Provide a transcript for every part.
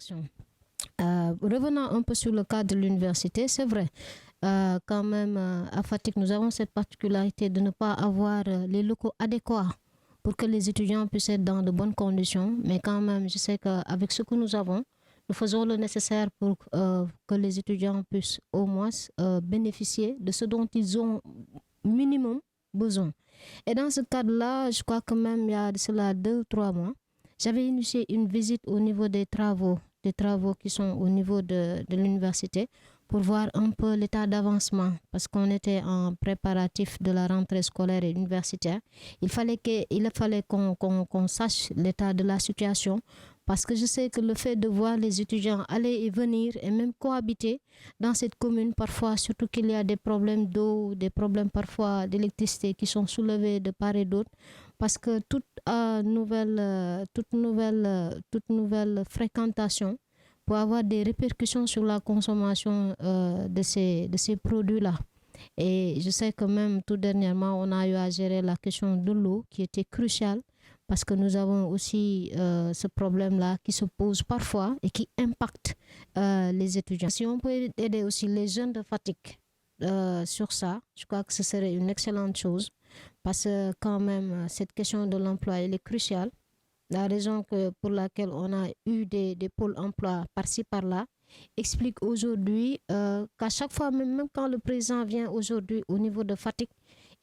réaction. Revenant un peu sur le cas de l'université, c'est vrai, quand même, à Fatick, nous avons cette particularité de ne pas avoir les locaux adéquats pour que les étudiants puissent être dans de bonnes conditions. Mais quand même, je sais qu'avec ce que nous avons, nous faisons le nécessaire pour que les étudiants puissent au moins bénéficier de ce dont ils ont minimum besoin. Et dans ce cadre-là, je crois que même il y a de cela 2 ou 3 mois, j'avais initié une visite au niveau des travaux qui sont au niveau de l'université pour voir un peu l'état d'avancement parce qu'on était en préparatif de la rentrée scolaire et universitaire. Il fallait qu'on sache l'état de la situation parce que je sais que le fait de voir les étudiants aller et venir et même cohabiter dans cette commune, parfois, surtout qu'il y a des problèmes d'eau, des problèmes parfois d'électricité qui sont soulevés de part et d'autre, parce que toute nouvelle fréquentation peut avoir des répercussions sur la consommation de ces produits-là. Et je sais que même tout dernièrement, on a eu à gérer la question de l'eau qui était cruciale parce que nous avons aussi ce problème-là qui se pose parfois et qui impacte les étudiants. Si on peut aider aussi les jeunes de Fatick sur ça, je crois que ce serait une excellente chose parce que quand même, cette question de l'emploi, elle est cruciale. La raison pour laquelle on a eu des pôles emploi par-ci, par-là, explique aujourd'hui qu'à chaque fois, même quand le président vient aujourd'hui au niveau de Fatick,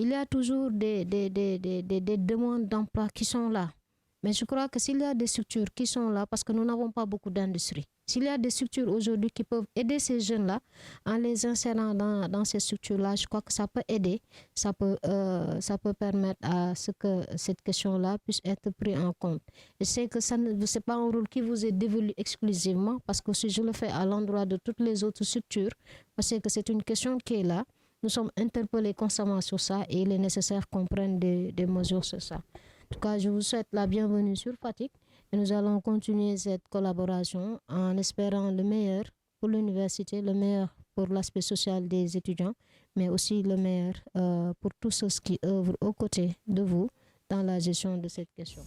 il y a toujours des demandes d'emploi qui sont là. Mais je crois que s'il y a des structures qui sont là, parce que nous n'avons pas beaucoup d'industrie, s'il y a des structures aujourd'hui qui peuvent aider ces jeunes-là en les insérant dans ces structures-là, je crois que ça peut aider, ça peut permettre à ce que cette question-là puisse être prise en compte. Je sais que c'est pas un rôle qui vous est dévolu exclusivement, parce que si je le fais à l'endroit de toutes les autres structures, parce que c'est une question qui est là, nous sommes interpellés constamment sur ça et il est nécessaire qu'on prenne des mesures sur ça. En tout cas, je vous souhaite la bienvenue sur Fatick et nous allons continuer cette collaboration en espérant le meilleur pour l'université, le meilleur pour l'aspect social des étudiants, mais aussi le meilleur pour tous ceux qui œuvrent aux côtés de vous dans la gestion de cette question.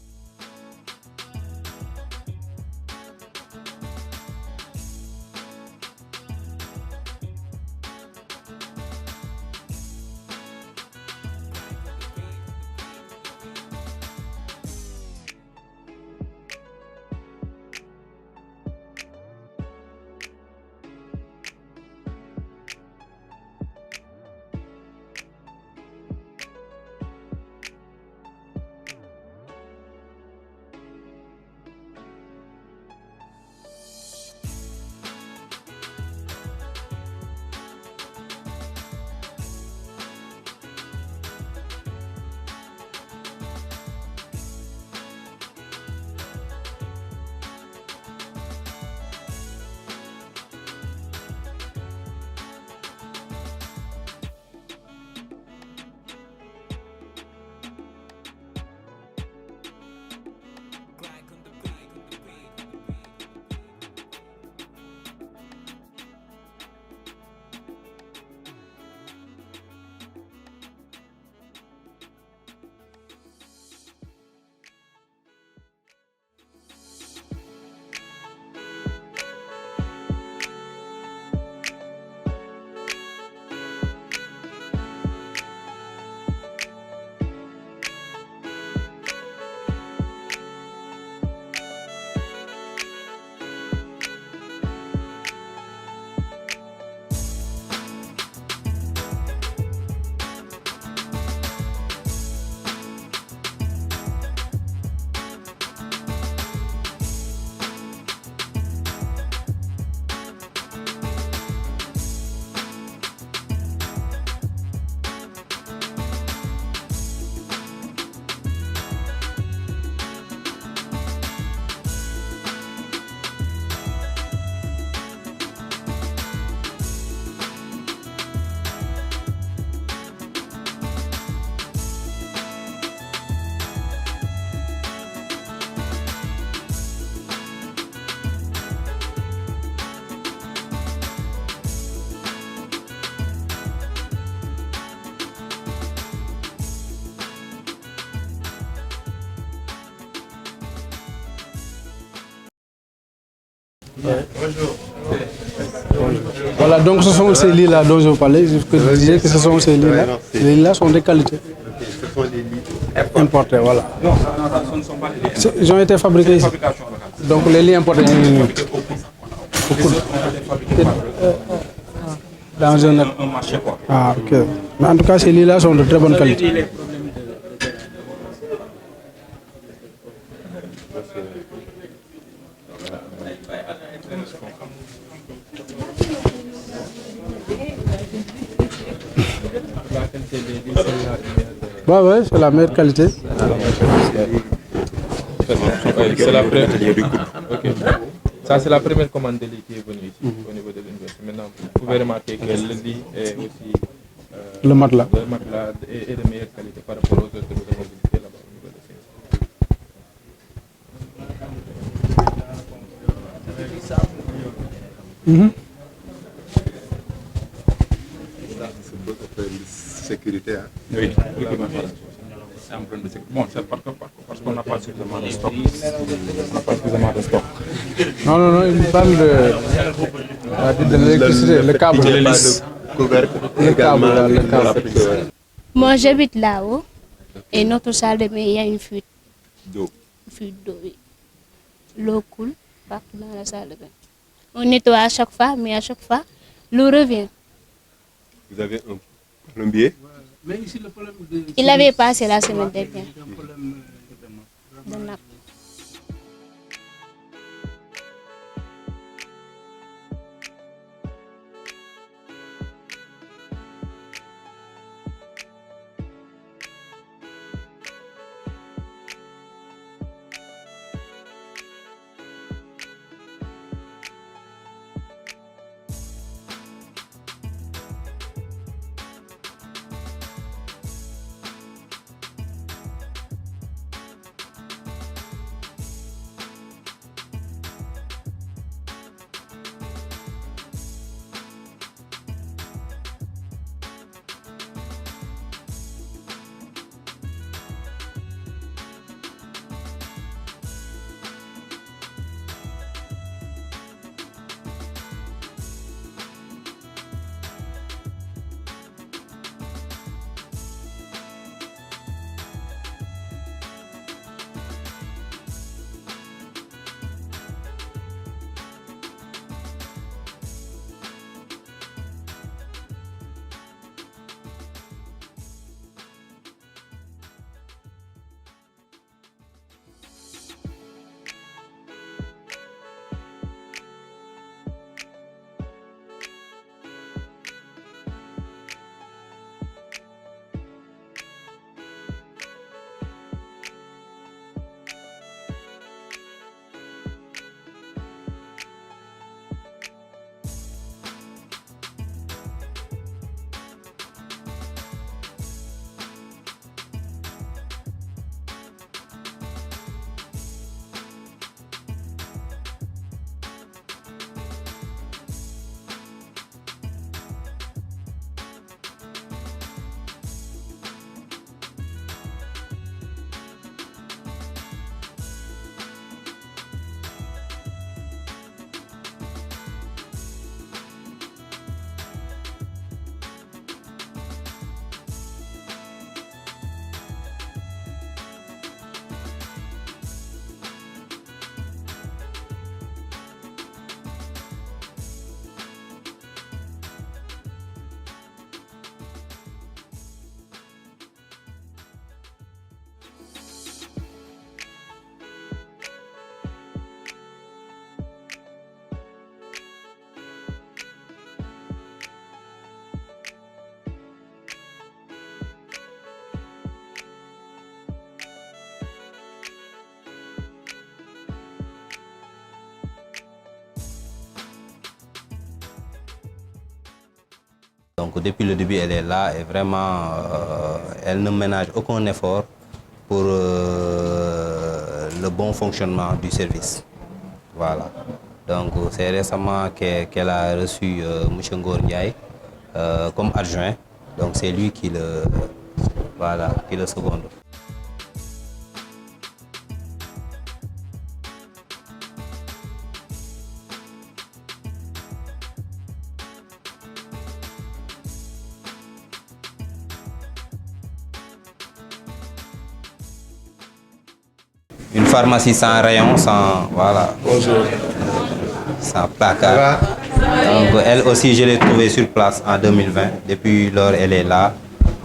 Bonjour. Voilà, donc ce sont ces lits-là dont je vous parlais. Je disais que ce sont ces lits-là. Les lits-là sont des qualités. Ce sont les lits importés, voilà. Non, ce ne sont pas les lits. Ils ont été fabriqués ici. Donc les lits importés, dans un marché quoi. Ah, ok. Mais en tout cas, ces lits-là sont de très bonne qualité. Ouais, c'est la meilleure qualité. C'est la première. Okay. Ça, c'est la première commande de lit qui est venue ici, au niveau de l'université. Maintenant, vous pouvez remarquer que le lit est aussi. Le matelas. Le matelas est de meilleure qualité par rapport aux autres que nous avons visités là-bas au niveau de sécurité. Hein. Oui, c'est un problème de sécurité. Bon, c'est parce qu'on n'a pas suffisamment de stock. On n'a pas suffisamment de stock. Non, il me parle de l'électricité, le câble. Le câble. Moi, j'habite là-haut. Et notre salle de bain, il y a une fuite. D'eau. Une fuite d'eau, oui. L'eau coule partout dans la salle de bain. On nettoie à chaque fois, mais à chaque fois, l'eau revient. Vous avez un plombier? Il avait passé la semaine dernière. De nappe. Donc depuis le début, elle est là et vraiment, elle ne ménage aucun effort pour le bon fonctionnement du service. Voilà. Donc c'est récemment qu'elle a reçu M. Ngor Ndiaye comme adjoint. Donc c'est lui qui le seconde. une pharmacie sans rayon, sans, voilà, sans placard. Donc, elle aussi, je l'ai trouvée sur place en 2020. Depuis lors, elle est là.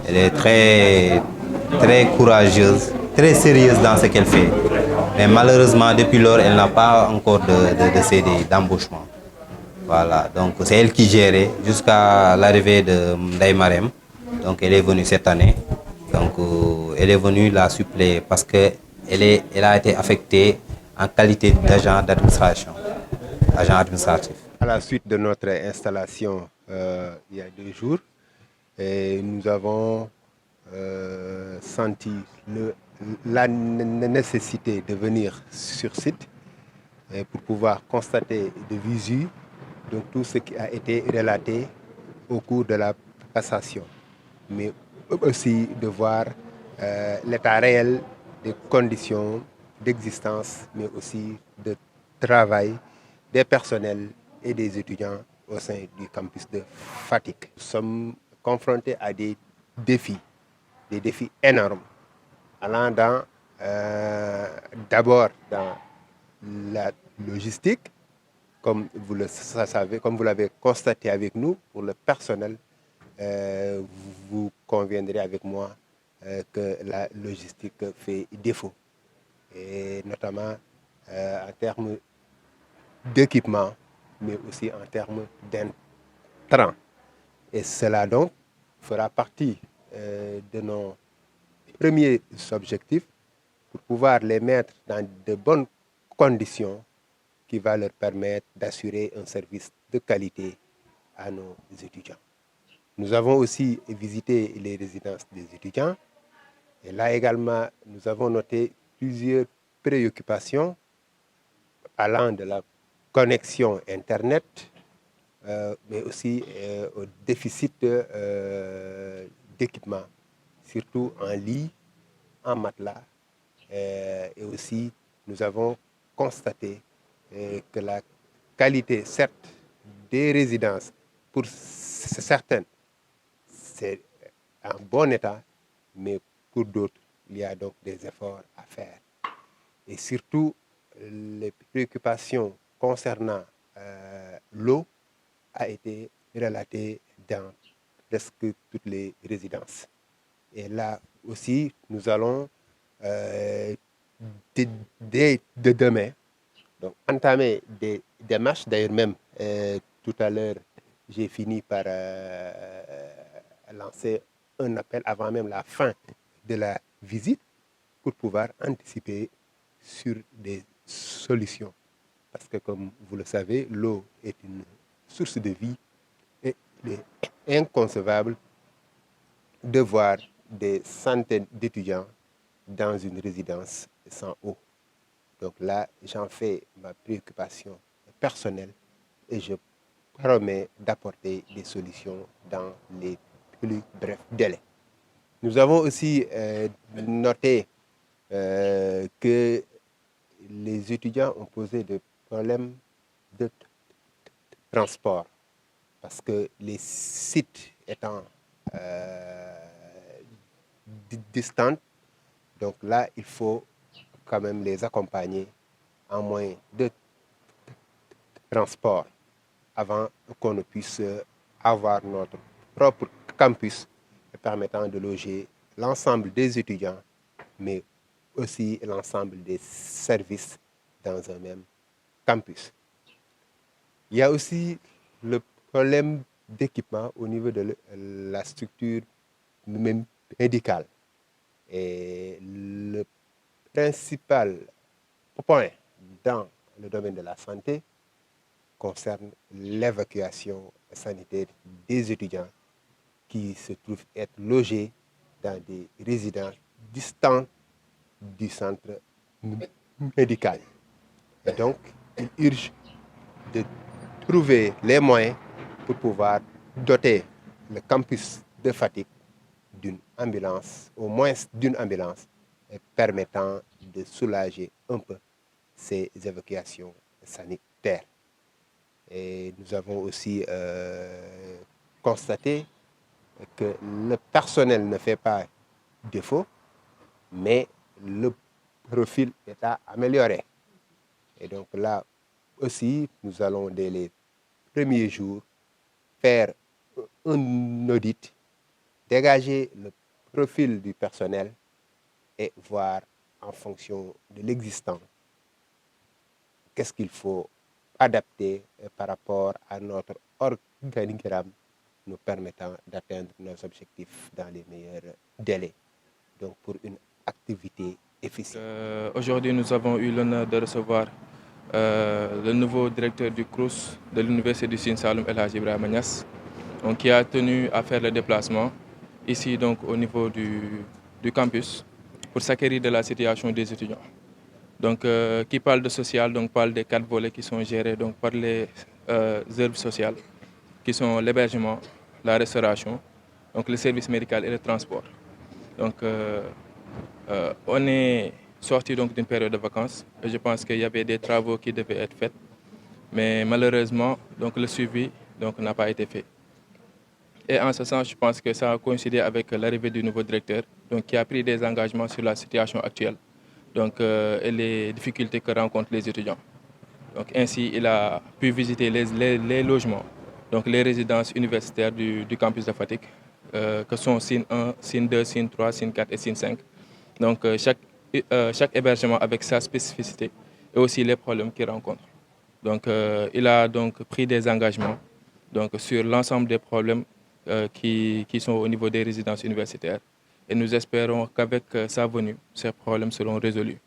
Elle est très, très courageuse, très sérieuse dans ce qu'elle fait. Mais malheureusement, depuis lors, elle n'a pas encore de CDI, d'embauchement. Voilà, donc c'est elle qui gérait jusqu'à l'arrivée de Ndaye Marème. Donc elle est venue cette année. Donc elle est venue la suppléer parce qu'elle elle a été affectée en qualité d'agent d'administration, agent administratif. À la suite de notre installation il y a 2 jours, et nous avons senti la nécessité de venir sur site pour pouvoir constater de visu donc, tout ce qui a été relaté au cours de la passation, mais aussi de voir l'état réel des conditions d'existence, mais aussi de travail des personnels et des étudiants au sein du campus de Fatick. Nous sommes confrontés à des défis énormes, allant d'abord dans la logistique, comme vous le savez, comme vous l'avez constaté avec nous, pour le personnel, vous conviendrez avec moi que la logistique fait défaut, et notamment en termes d'équipement, mais aussi en termes d'intrants. Et cela donc fera partie de nos premiers objectifs pour pouvoir les mettre dans de bonnes conditions qui va leur permettre d'assurer un service de qualité à nos étudiants. Nous avons aussi visité les résidences des étudiants et là également nous avons noté plusieurs préoccupations allant de la connexion Internet, mais aussi au déficit d'équipement, surtout en lit, en matelas. Et aussi, nous avons constaté que la qualité, certes, des résidences, pour certaines, c'est en bon état, mais pour d'autres, il y a donc des efforts à faire. Et surtout, les préoccupations concernant l'eau a été relatée dans presque toutes les résidences. Et là aussi, nous allons, dès demain, donc, entamer des démarches. D'ailleurs, même tout à l'heure, j'ai fini par lancer un appel avant même la fin de la visite pour pouvoir anticiper sur des solutions. Parce que, comme vous le savez, l'eau est une source de vie et il est inconcevable de voir des centaines d'étudiants dans une résidence sans eau. Donc là, j'en fais ma préoccupation personnelle et je promets d'apporter des solutions dans les plus brefs délais. Nous avons aussi noté que les étudiants ont posé des problèmes de transport parce que les sites étant distants, donc là, il faut quand même les accompagner en moyen de transport avant qu'on ne puisse avoir notre propre campus permettant de loger l'ensemble des étudiants, mais aussi l'ensemble des services dans un même campus. Il y a aussi le problème d'équipement au niveau de la structure médicale. Et le principal point dans le domaine de la santé concerne l'évacuation sanitaire des étudiants qui se trouvent être logés dans des résidences distantes du centre médical. Et donc, il urge de trouver les moyens pour pouvoir doter le campus de Fatick d'une ambulance, au moins d'une ambulance, permettant de soulager un peu ces évacuations sanitaires. Et nous avons aussi constaté que le personnel ne fait pas défaut, mais le profil est à améliorer. Et donc là aussi, nous allons dès les premiers jours faire un audit, dégager le profil du personnel et voir en fonction de l'existant qu'est-ce qu'il faut adapter par rapport à notre organigramme nous permettant d'atteindre nos objectifs dans les meilleurs délais. Donc pour une activité efficiente. Aujourd'hui, nous avons eu l'honneur de recevoir le nouveau directeur du CROUS de l'Université du Sine Saloum, El Hadji Ibrahima Niass, donc, qui a tenu à faire le déplacement ici donc, au niveau du campus pour s'acquérir de la situation des étudiants. Donc, qui parle de social, donc parle des 4 volets qui sont gérés donc, par les œuvres sociales, qui sont l'hébergement, la restauration, donc le service médical et le transport. Donc, on est sorti donc d'une période de vacances et je pense qu'il y avait des travaux qui devaient être faits, mais malheureusement, donc le suivi donc n'a pas été fait. Et en ce sens, je pense que ça a coïncidé avec l'arrivée du nouveau directeur, donc qui a pris des engagements sur la situation actuelle, donc et les difficultés que rencontrent les étudiants. Donc ainsi, il a pu visiter les logements, donc les résidences universitaires du campus de Fatick, que sont SIN 1, SIN 2, SIN 3, SIN 4 et SIN 5. Donc chaque hébergement avec sa spécificité et aussi les problèmes qu'il rencontre. Donc il a donc pris des engagements donc, sur l'ensemble des problèmes qui sont au niveau des résidences universitaires. Et nous espérons qu'avec sa venue, ces problèmes seront résolus.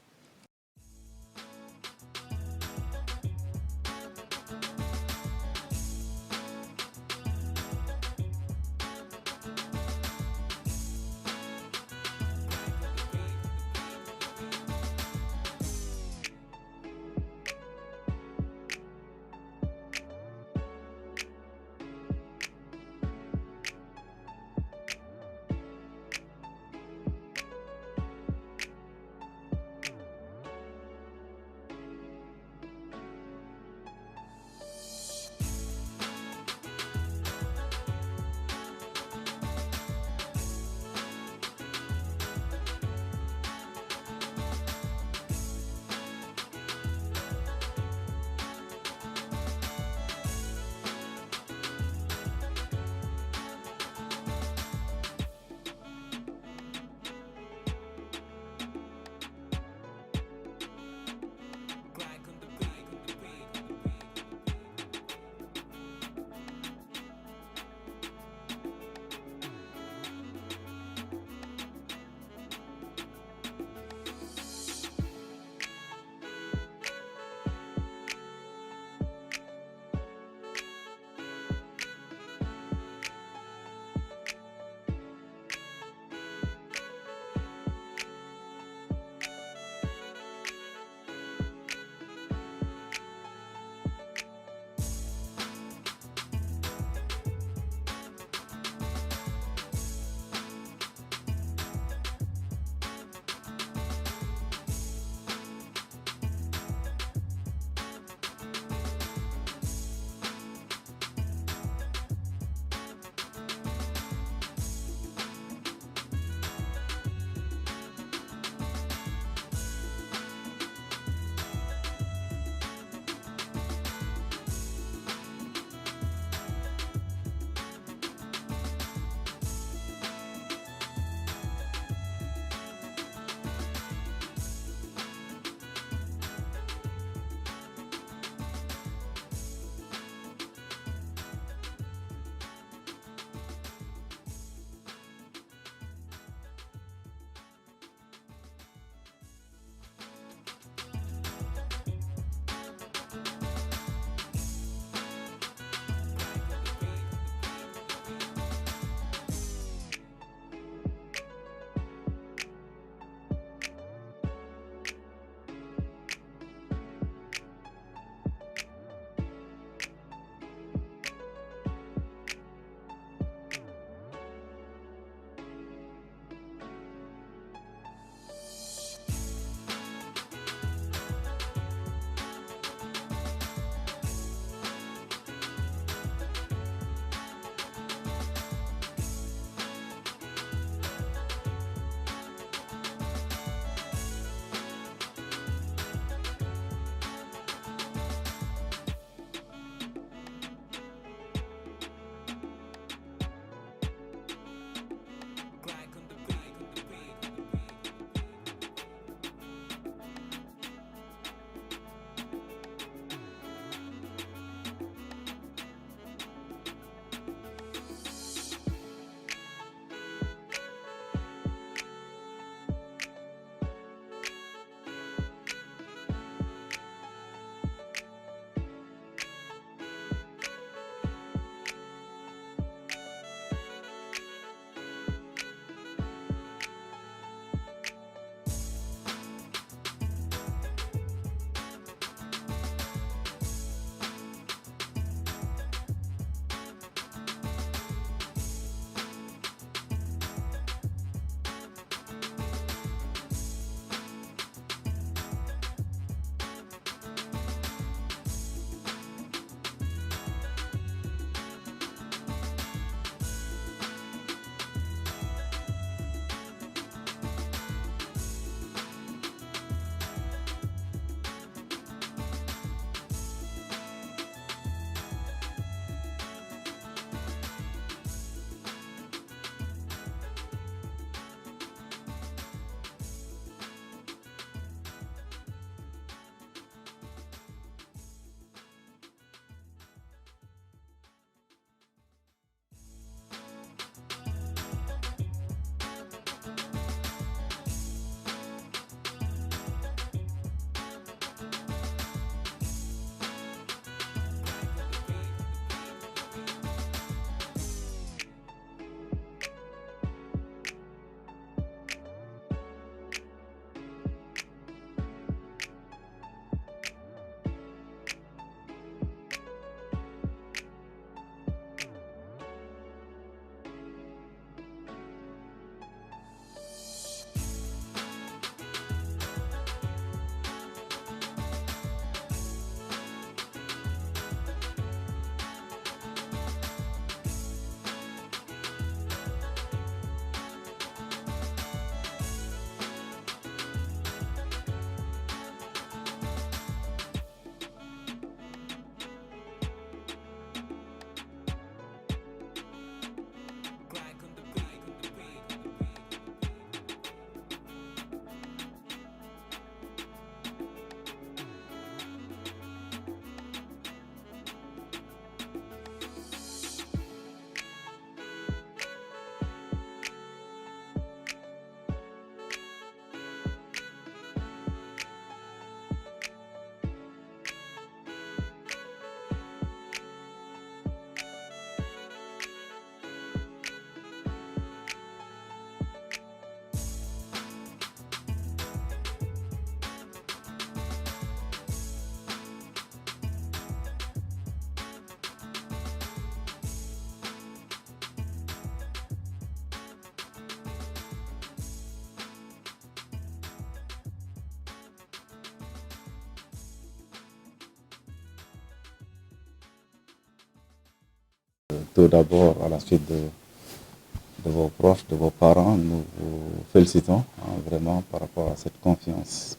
tout d'abord, à la suite de vos proches, de vos parents, nous vous félicitons vraiment par rapport à cette confiance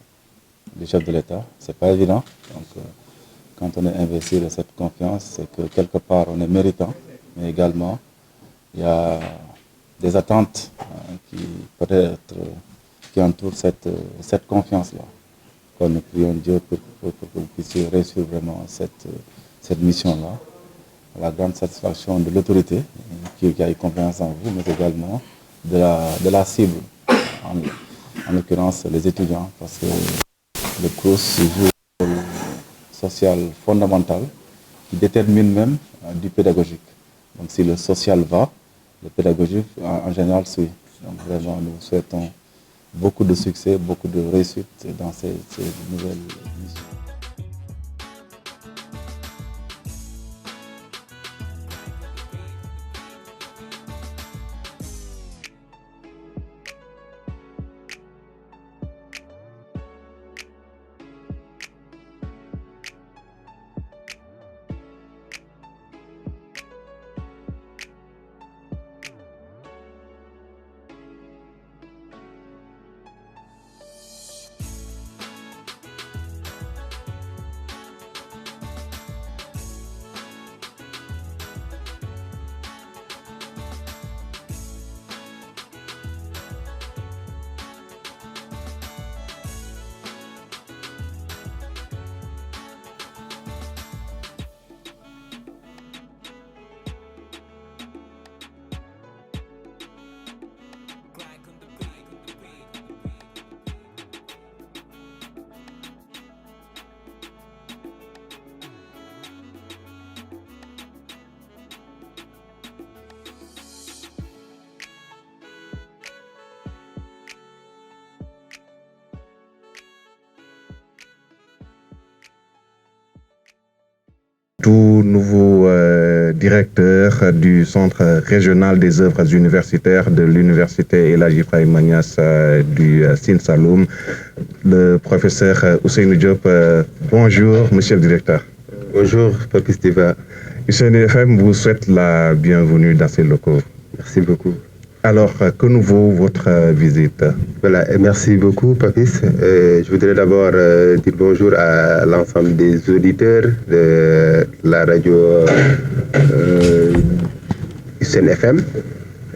du chef de l'État. C'est pas évident. Donc, quand on est investi de cette confiance, c'est que quelque part on est méritant, mais également il y a des attentes qui peut-être qui entourent cette confiance-là. Nous prions Dieu pour que vous puissiez réussir vraiment cette mission-là. La grande satisfaction de l'autorité qui a eu confiance en vous, mais également de la cible, en l'occurrence les étudiants, parce que le CROUS joue un rôle social fondamental qui détermine même du pédagogique. Donc si le social va, le pédagogique en général suit. Donc vraiment nous souhaitons beaucoup de succès, beaucoup de réussite dans ces nouvelles missions. Tout nouveau directeur du Centre régional des œuvres universitaires de l'Université El Hadji Ibrahima Niass du Sine Saloum, le professeur Ousseynou Diop. Bonjour, monsieur le directeur. Bonjour, Papis Deva. UCNFM vous souhaite la bienvenue dans ces locaux. Merci beaucoup. Alors, que nous vaut votre visite? Voilà, merci beaucoup, Papis. Je voudrais d'abord dire bonjour à l'ensemble des auditeurs de la radio UCNFM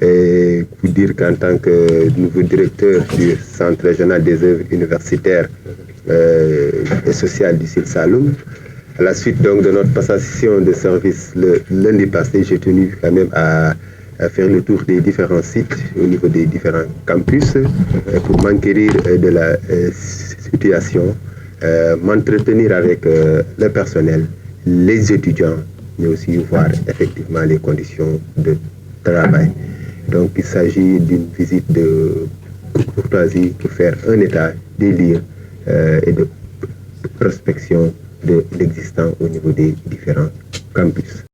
et vous dire qu'en tant que nouveau directeur du Centre régional des œuvres universitaires et sociales du Sine Saloum, à la suite donc de notre passation de service le lundi passé, j'ai tenu quand même à faire le tour des différents sites au niveau des différents campus pour m'enquérir de la situation, m'entretenir avec le personnel, les étudiants, mais aussi voir effectivement les conditions de travail. Donc il s'agit d'une visite de courtoisie pour faire un état des lieux et de prospection de l'existant au niveau des différents campus.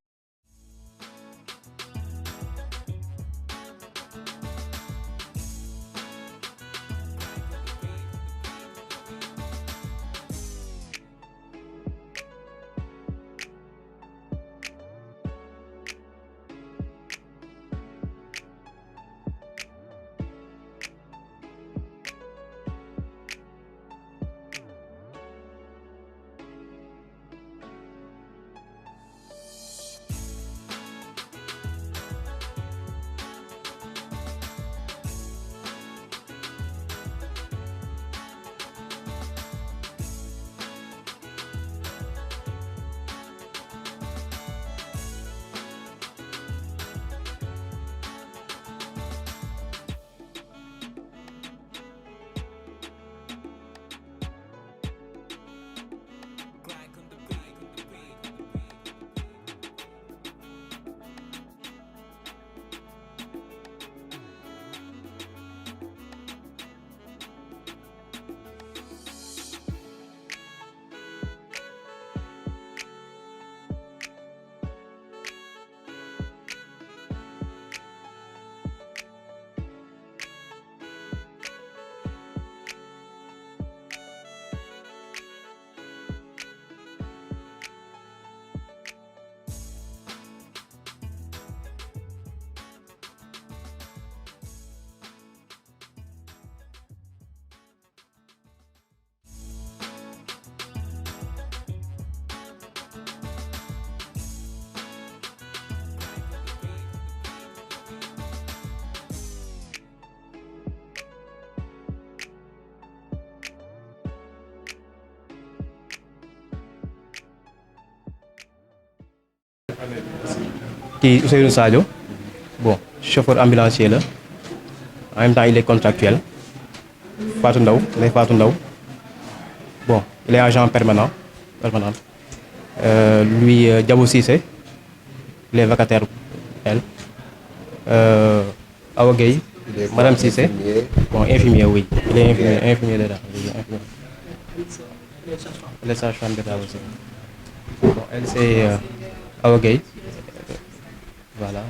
Qui Ousseynou Sadio, bon, chauffeur ambulancier là. En même temps, il est contractuel. Fatou Ndaw, bon, il est agent permanent. Lui, Diabo Cissé, il est vacataire, elle. Awa Gueye, Madame Cissé, bon, infirmier, oui, il est infirmier d'État. Elle est sage-femme d'État aussi. Bon, elle, c'est Awa Gueye. Voilà.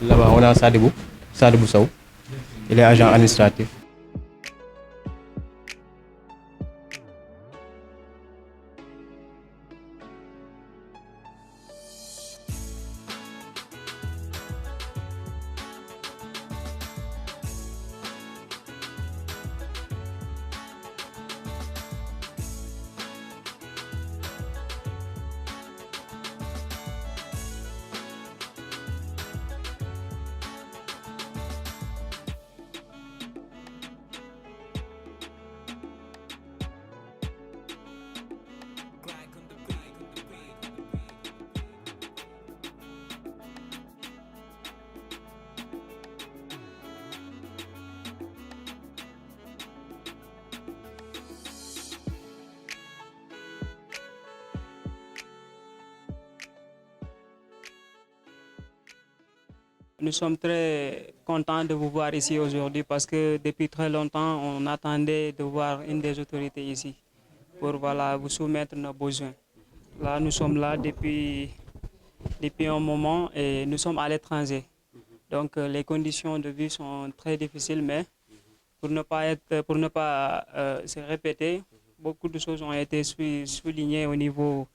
Là-bas, on a Sadibou Sow. Il est agent administratif. Nous sommes très contents de vous voir ici aujourd'hui parce que depuis très longtemps, on attendait de voir une des autorités ici pour vous soumettre nos besoins. Là, nous sommes là depuis un moment et nous sommes à l'étranger. Donc, les conditions de vie sont très difficiles, mais pour ne pas se répéter, beaucoup de choses ont été soulignées au niveau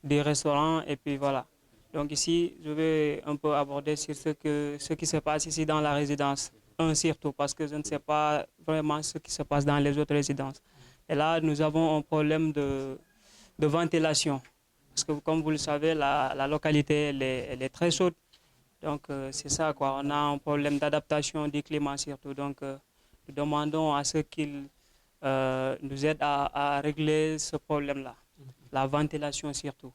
des restaurants et puis voilà. Donc ici, je vais un peu aborder sur ce qui se passe ici dans la résidence, surtout parce que je ne sais pas vraiment ce qui se passe dans les autres résidences. Et là, nous avons un problème de ventilation. Parce que comme vous le savez, la localité, elle est très chaude. Donc c'est ça, quoi. On a un problème d'adaptation du climat surtout. Donc nous demandons à ceux qu'ils nous aident à régler ce problème-là, la ventilation surtout.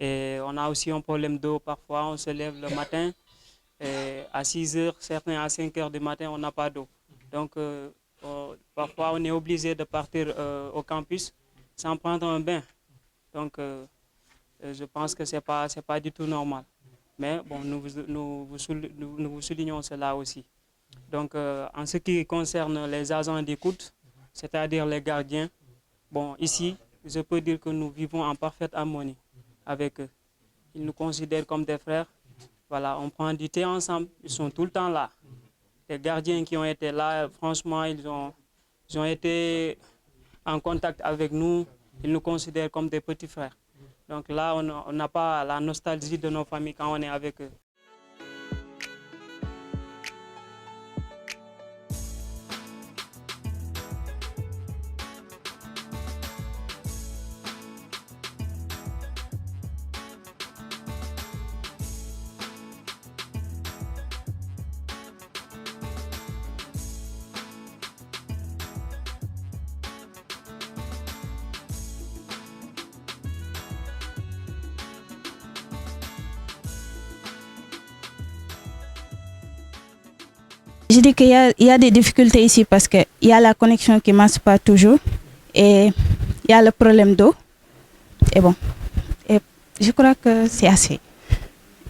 Et on a aussi un problème d'eau. Parfois, on se lève le matin et à 6 heures, certains à 5 heures du matin, on n'a pas d'eau. Donc, parfois, on est obligé de partir au campus sans prendre un bain. Donc, je pense que ce n'est pas du tout normal. Mais bon, nous vous soulignons cela aussi. Donc, en ce qui concerne les agents d'écoute, c'est-à-dire les gardiens, bon, ici, je peux dire que nous vivons en parfaite harmonie avec eux. Ils nous considèrent comme des frères. Voilà, on prend du thé ensemble, ils sont tout le temps là. Les gardiens qui ont été là, franchement, ils ont été en contact avec nous. Ils nous considèrent comme des petits frères. Donc là, on n'a pas la nostalgie de nos familles quand on est avec eux. Je dis qu'il y a des difficultés ici parce qu'il y a la connexion qui ne marche pas toujours et il y a le problème d'eau. Et bon, et je crois que c'est assez.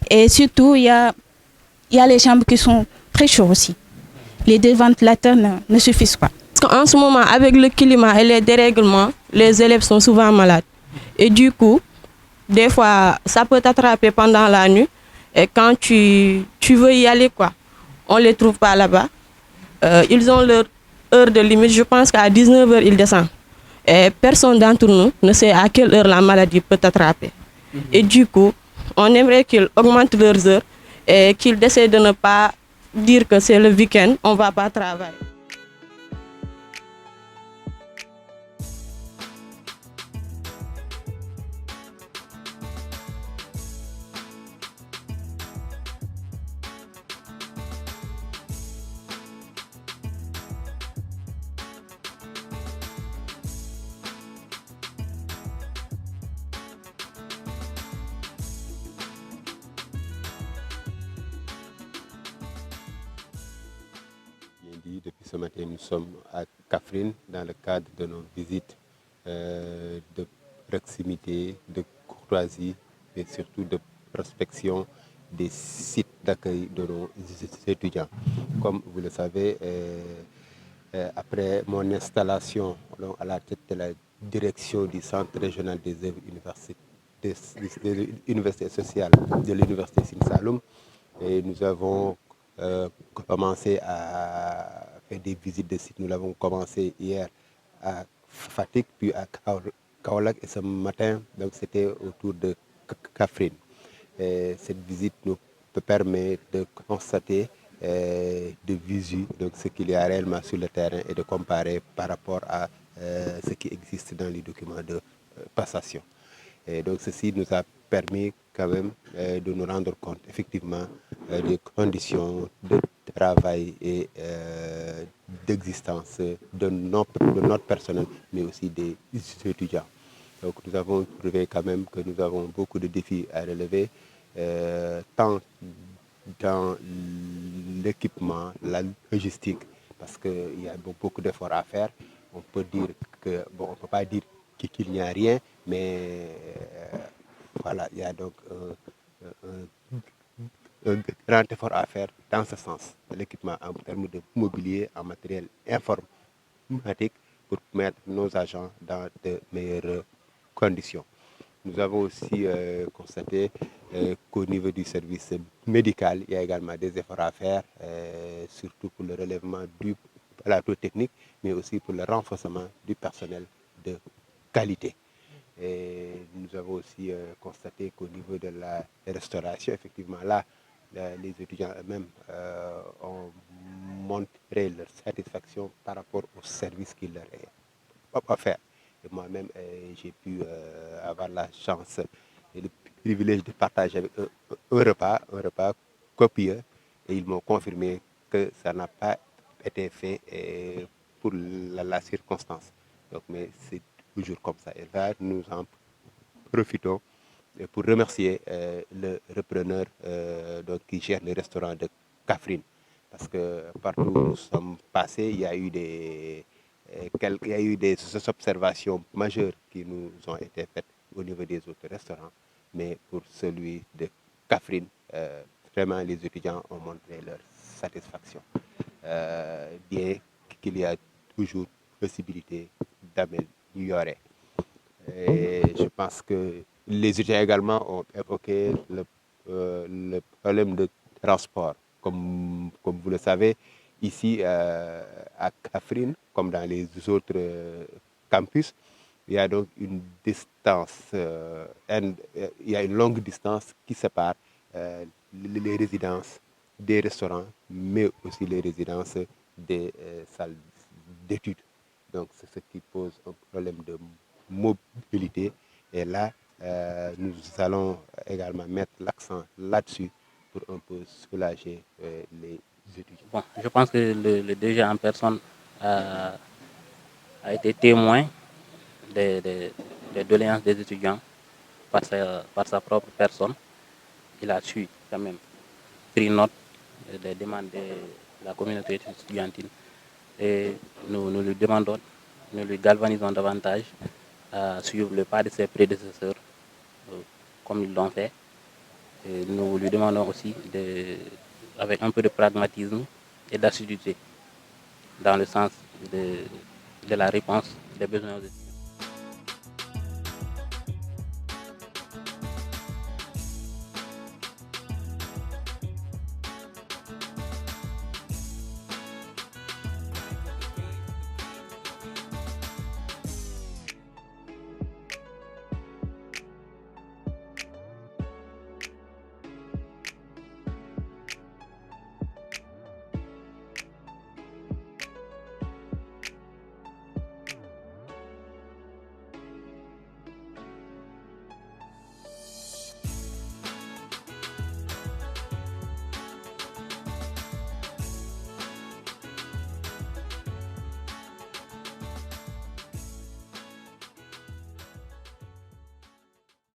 Et surtout, il y a les chambres qui sont très chaudes aussi. Les deux ventilateurs ne suffisent pas. Parce qu'en ce moment, avec le climat et les dérèglements, les élèves sont souvent malades. Et du coup, des fois, ça peut t'attraper pendant la nuit. Et quand tu veux y aller, quoi, on ne les trouve pas là-bas. Ils ont leur heure de limite. Je pense qu'à 19 h, ils descendent. Et personne d'entre nous ne sait à quelle heure la maladie peut t'attraper. Et du coup, on aimerait qu'ils augmentent leurs heures et qu'ils essaient de ne pas dire que c'est le week-end, on ne va pas travailler. ici, depuis ce matin, nous sommes à Kaffrine dans le cadre de nos visites de proximité, de courtoisie et surtout de prospection des sites d'accueil de nos étudiants. Comme vous le savez, après mon installation à la tête de la direction du Centre régional des œuvres universités sociales de l'Université Sine Saloum, et nous avons commencé à faire des visites de sites. Nous l'avons commencé hier à Fatick, puis à Kaolack, et ce matin, donc c'était autour de Kaffrine. Cette visite nous permet de constater de visu donc ce qu'il y a réellement sur le terrain et de comparer par rapport à ce qui existe dans les documents de passation. Et donc ceci nous a permis quand même de nous rendre compte effectivement des conditions de travail et d'existence de notre personnel, mais aussi des étudiants. Donc nous avons trouvé quand même que nous avons beaucoup de défis à relever, tant dans l'équipement, la logistique, parce qu'il y a beaucoup d'efforts à faire. On peut dire que, bon, on ne peut pas dire qu'il n'y a rien, mais voilà, il y a donc un grand effort à faire dans ce sens. L'équipement en termes de mobilier, en matériel informatique, pour mettre nos agents dans de meilleures conditions. Nous avons aussi constaté qu'au niveau du service médical, il y a également des efforts à faire, surtout pour le relèvement du plateau technique, mais aussi pour le renforcement du personnel de qualité. Et nous avons aussi constaté qu'au niveau de la restauration, effectivement, là, les étudiants eux-mêmes ont montré leur satisfaction par rapport au service qui leur est offert. Et moi-même, j'ai pu avoir la chance et le privilège de partager avec eux un repas copieux, et ils m'ont confirmé que ça n'a pas été fait pour la circonstance. Donc, mais c'est toujours comme ça. Et là, nous en profitons pour remercier le repreneur qui gère le restaurant de Kaffrine. Parce que partout où nous sommes passés, il y a eu des observations majeures qui nous ont été faites au niveau des autres restaurants. Mais pour celui de Kaffrine, vraiment les étudiants ont montré leur satisfaction. Bien qu'il y a toujours possibilité d'améliorer. Et je pense que les étudiants également ont évoqué le problème de transport. Comme vous le savez, ici à Kaffrine, comme dans les autres campus, il y a donc une distance, il y a une longue distance qui sépare les résidences des restaurants, mais aussi les résidences des salles d'études. Donc c'est ce qui pose un problème de mobilité. Et là, nous allons également mettre l'accent là-dessus pour un peu soulager les étudiants. Bon, je pense que le DG en personne a été témoin des doléances des étudiants par sa propre personne. Il a su quand même pris note des demandes de la communauté estudiantine. Et nous lui demandons, nous lui galvanisons davantage à suivre le pas de ses prédécesseurs, comme ils l'ont fait. Et nous lui demandons aussi, avec un peu de pragmatisme et d'assiduité, dans le sens de la réponse des besoins aux étudiants.